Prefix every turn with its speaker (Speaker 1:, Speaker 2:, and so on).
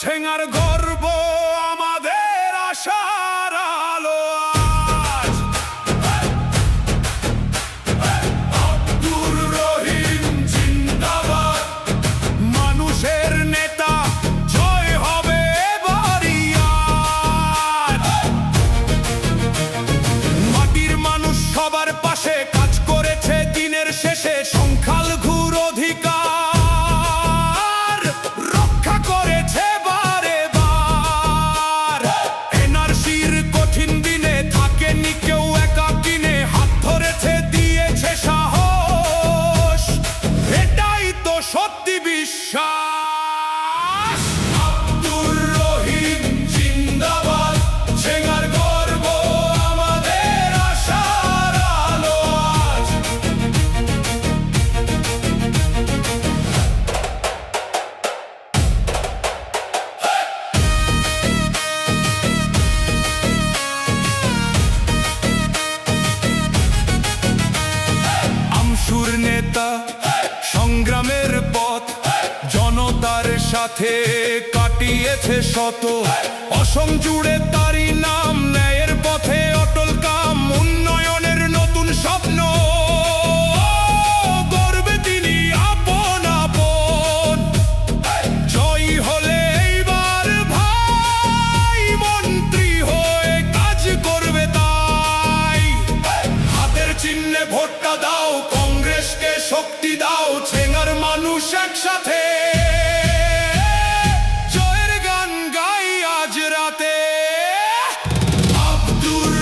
Speaker 1: ছেঙ্গার গর্ব আমাদের আশার আলো আজ। আব্দুর রহিম জিন্দাবাদ, মানুষের নেতা, জয় হবে এবারই আজ। মাটির মানুষ সবার পাশে কাজ করেছে দিনের শেষে, সংখ্যালঘুর অধিকার রক্ষা করেছে বারে বার। এনআরসির কঠিন দিনে থাকেনি কেউ একাকিনে, হাত ধরেছে দিয়েছে সাহস, এটাই তো সত্যি বিশ্বাস। আব্দুর রহিম জিন্দাবাদ, ছেঙ্গার গর্ব আমাদের আশার আলো আজ। আমসুর নেতা, সংগ্রামের পথ, জনতার সাথে কাটিয়েছে শত, অসম জুড়ে তারই নাম